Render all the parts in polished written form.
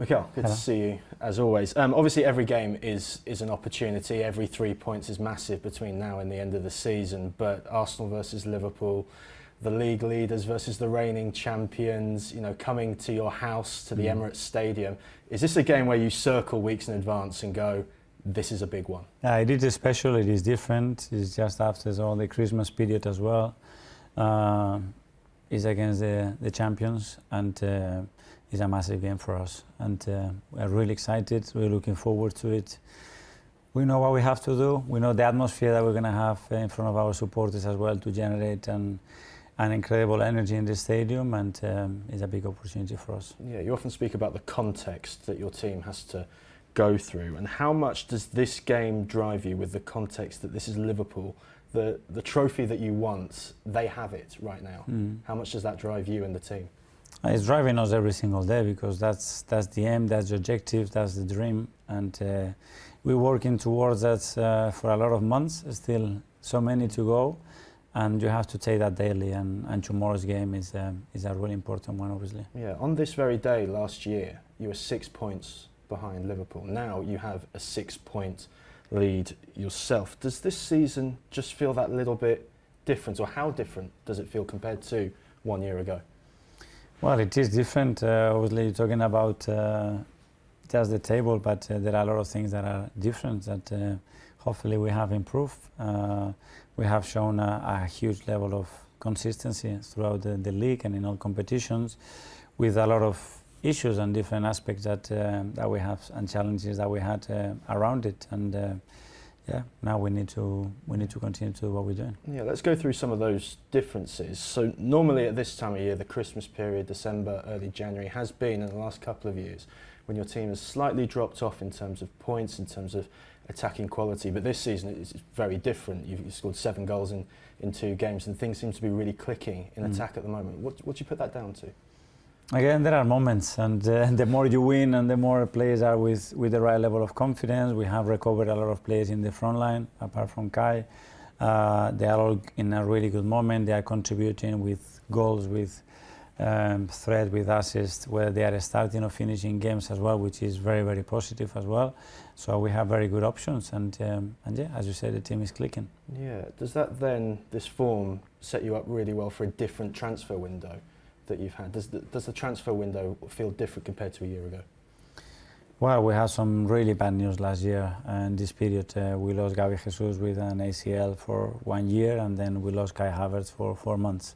Mikel, good to see you, as always. Obviously, every game is an opportunity. Every 3 points is massive between now and the end of the season. But Arsenal versus Liverpool, the league leaders versus the reigning champions, coming to your house, to the Emirates Stadium. Is this a game where you circle weeks in advance and go, this is a big one? It is special, it is different. It's just after all the Christmas period as well. It's against the champions, and it's a massive game for us. And we're really excited, we're looking forward to it. We know what we have to do. We know the atmosphere that we're going to have in front of our supporters as well to generate an incredible energy in the stadium, and it's a big opportunity for us. Yeah, you often speak about the context that your team has to go through, and how much does this game drive you with the context that this is Liverpool, the trophy that you want, they have it right now. How much does that drive you and the team? It's driving us every single day, because that's the aim, that's the objective, that's the dream, and we're working towards that for a lot of months. Still so many to go, and you have to take that daily, and tomorrow's game is a really important one, obviously. Yeah, on this very day last year, you were 6 points behind Liverpool. Now you have a 6-point lead yourself. Does this season just feel that little bit different, or how different does it feel compared to 1 year ago? Well, it is different. Obviously, you're talking about just the table, but there are a lot of things that are different that hopefully we have improved. We have shown a huge level of consistency throughout the league and in all competitions, with a lot of issues and different aspects that we have and challenges that we had around it. And yeah, now we need to continue to do what we're doing. Yeah, let's go through some of those differences. So normally at this time of year, the Christmas period, December, early January, has been in the last couple of years when your team has slightly dropped off in terms of points, in terms of attacking quality. But this season it's very different. You've scored 7 goals in 2 games, and things seem to be really clicking in attack at the moment. What do you put that down to? Again, there are moments, and the more you win and the more players are with the right level of confidence. We have recovered a lot of players in the front line, apart from Kai. They are all in a really good moment. They are contributing with goals, with threat, with assists, where they are starting or finishing games as well, which is very, very positive as well. So we have very good options, and yeah, as you said, the team is clicking. Yeah, does that then, this form, set you up really well for a different transfer window that you've had? Does the transfer window feel different compared to a year ago? Well, we had some really bad news last year, and this period we lost Gabi Jesus with an ACL for 1 year, and then we lost Kai Havertz for 4 months.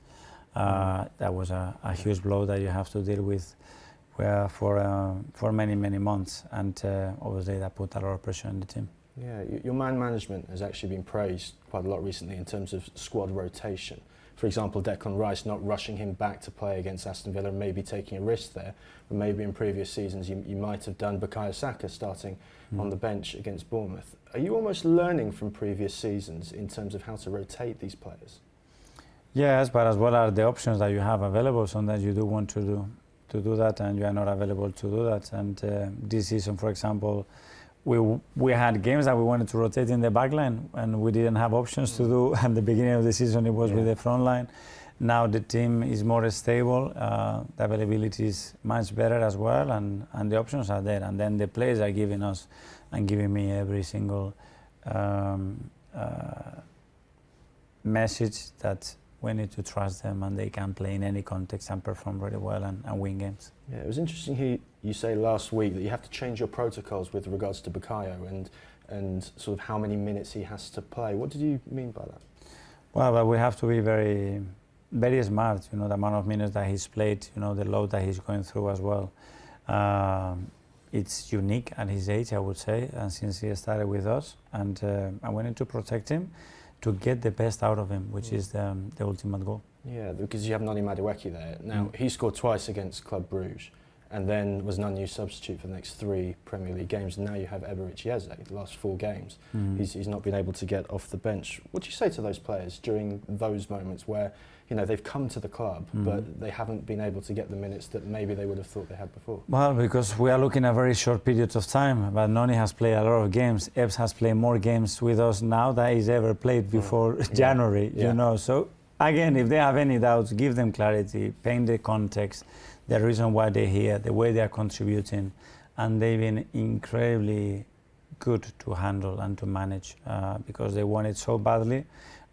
That was a huge blow that you have to deal with for many, many months, and obviously that put a lot of pressure on the team. Yeah, your man management has actually been praised quite a lot recently in terms of squad rotation. For example, Declan Rice, not rushing him back to play against Aston Villa, maybe taking a risk there. But maybe in previous seasons you might have done Bukayo Saka starting on the bench against Bournemouth. Are you almost learning from previous seasons in terms of how to rotate these players? Yes, but as well are the options that you have available. Sometimes you do want to do that, and you are not available to do that. And this season, for example, we had games that we wanted to rotate in the back line, and we didn't have options to do. At the beginning of the season, it was with the front line. Now the team is more stable, the availability is much better as well, and the options are there. And then the players are giving us and giving me every single message that we need to trust them, and they can play in any context and perform really well and win games. Yeah, it was interesting you say last week that you have to change your protocols with regards to Bukayo and sort of how many minutes he has to play. What did you mean by that? Well, but we have to be very, very smart. The amount of minutes that he's played, the load that he's going through as well. It's unique at his age, I would say, and since he started with us, and we need to protect him to get the best out of him, which is the ultimate goal. Yeah, because you have Noni Madueke there. Now, he scored twice against Club Brugge, and then was an unused substitute for the next 3 Premier League games. And now you have Eberechi Eze, the last 4 games. He's not been able to get off the bench. What do you say to those players during those moments where they've come to the club, but they haven't been able to get the minutes that maybe they would have thought they had before? Well, because we are looking at very short periods of time, but Noni has played a lot of games. Ebbs has played more games with us now than he's ever played before January, So again, if they have any doubts, give them clarity, paint the context. the reason why they're here, the way they are contributing, and they've been incredibly good to handle and to manage because they want it so badly.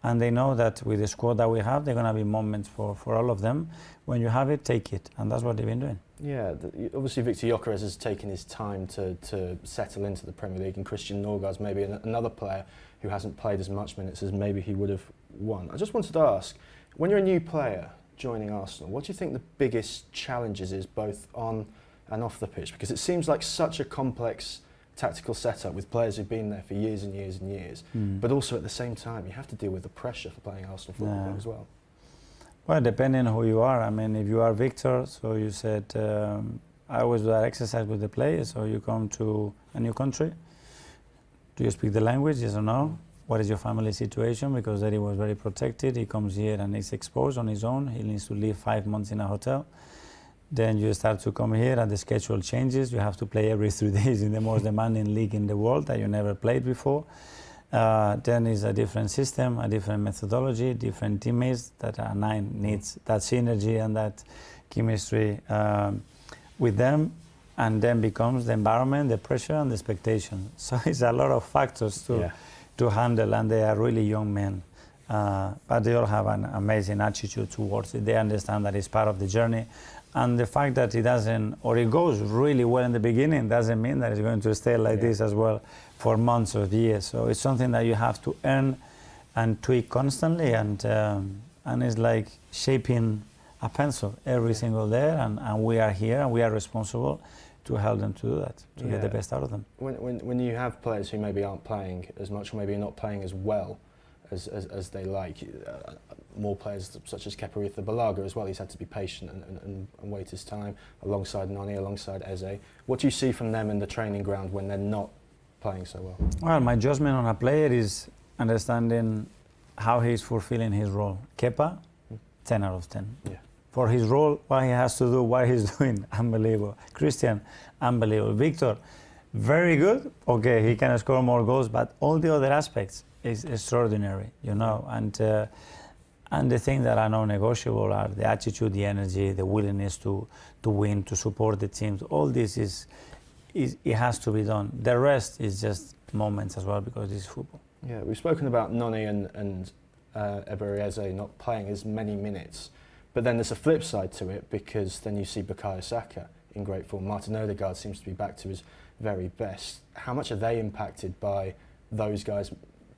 And they know that with the squad that we have, there are going to be moments for all of them. When you have it, take it. And that's what they've been doing. Yeah, obviously Victor Gyökeres has taken his time to settle into the Premier League, and Christian Norgaard's maybe another player who hasn't played as much minutes as maybe he would have won. I just wanted to ask, when you're a new player joining Arsenal, what do you think the biggest challenges is both on and off the pitch? Because it seems like such a complex tactical setup with players who've been there for years and years and years, but also at the same time you have to deal with the pressure for playing Arsenal football as well. Well, depending on who you are. I mean, if you are Victor, so you said, I always do that exercise with the players, so you come to a new country. Do you speak the language, yes or no? What is your family situation? Because Eddie was very protected. He comes here and he's exposed on his own. He needs to live 5 months in a hotel. Then you start to come here and the schedule changes. You have to play every 3 days in the most demanding league in the world that you never played before. Then is a different system, a different methodology, different teammates that are 9 needs that synergy and that chemistry with them, and then becomes the environment, the pressure and the expectation. So it's a lot of factors to handle, and they are really young men. But they all have an amazing attitude towards it. They understand that it's part of the journey. And the fact that it doesn't, or it goes really well in the beginning, doesn't mean that it's going to stay like this as well for months or years. So it's something that you have to earn and tweak constantly, and it's like shaping a pencil every single day. And we are here and we are responsible to help them to do that, to get the best out of them. When you have players who maybe aren't playing as much, or maybe not playing as well as they like, more players such as Kepa Arrizabalaga as well, he's had to be patient and wait his time alongside Nani, alongside Eze. What do you see from them in the training ground when they're not playing so well? Well, my judgment on a player is understanding how he's fulfilling his role. Kepa, 10 out of 10. Yeah. For his role, what he has to do, what he's doing, unbelievable. Christian, unbelievable. Victor, very good. Okay, he can score more goals, but all the other aspects is extraordinary, you know. And the things that are non-negotiable are the attitude, the energy, the willingness to win, to support the teams. All this is it has to be done. The rest is just moments as well, because this is football. Yeah, we've spoken about Nani and Eberechi Eze not playing as many minutes, but then there's a flip side to it, because then you see Bukayo Saka in great form. Martin Odegaard seems to be back to his very best. How much are they impacted by those guys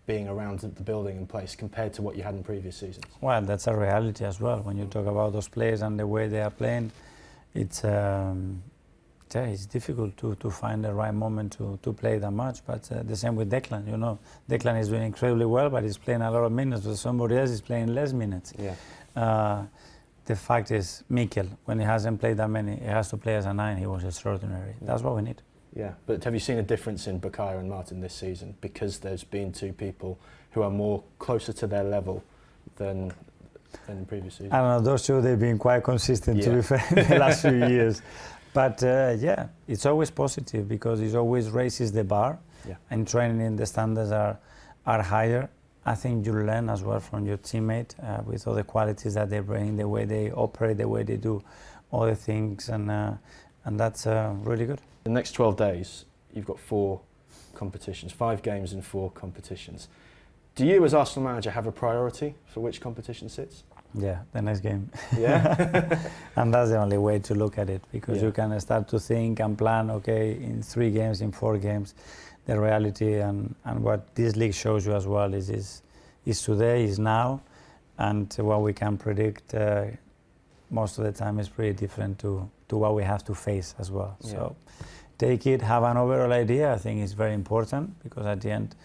being around the building and place compared to what you had in previous seasons? Well, that's a reality as well. When you talk about those players and the way they are playing, it's difficult to find the right moment to play that much. But the same with Declan, you know. Declan is doing incredibly well, but he's playing a lot of minutes, but somebody else is playing less minutes. Yeah. The fact is, Mikel, when he hasn't played that many, he has to play as a 9, he was extraordinary. Yeah. That's what we need. Yeah, but have you seen a difference in Bukayo and Martin this season? Because there's been 2 people who are more closer to their level than in previous seasons. I don't know, those 2, they've been quite consistent, to be fair, in the last few years. But yeah, it's always positive, because it always raises the bar, and training the standards are higher. I think you learn as well from your teammate with all the qualities that they bring, the way they operate, the way they do all the things, and that's really good. The next 12 days, you've got 4 competitions, 5 games in 4 competitions. Do you, as Arsenal manager, have a priority for which competition sits? Yeah, the next game. Yeah? And that's the only way to look at it, because you can start to think and plan, okay, in 3 games, in 4 games. The reality and what this league shows you as well is today, is now, and what we can predict most of the time is pretty different to what we have to face as well. Yeah. So take it, have an overall idea. I think it's very important, because at the end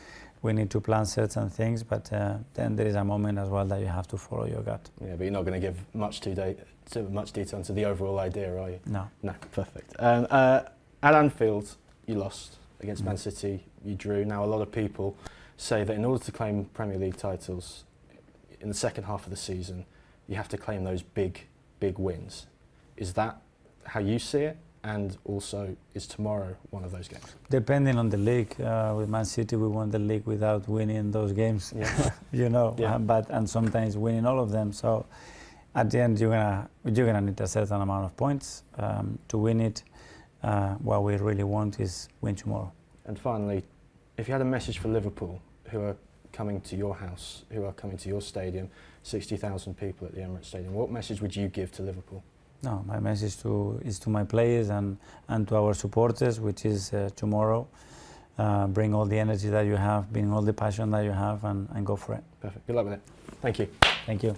we need to plan certain things, but then there is a moment as well that you have to follow your gut. Yeah, but you're not going to give much detail into the overall idea, are you? No. No, perfect. At Anfield, you lost. Against Man City, you drew. Now, a lot of people say that in order to claim Premier League titles in the second half of the season, you have to claim those big wins. Is that how you see it? And also, is tomorrow one of those games? Depending on the league. With Man City, we won the league without winning those games, you know, and sometimes winning all of them. So at the end, you're gonna need a certain amount of points to win it. What we really want is win tomorrow. And finally, if you had a message for Liverpool, who are coming to your house, who are coming to your stadium, 60,000 people at the Emirates Stadium, what message would you give to Liverpool? No, my message is to my players and to our supporters, which is tomorrow. Bring all the energy that you have, bring all the passion that you have, and go for it. Perfect. Good luck with it. Thank you. Thank you.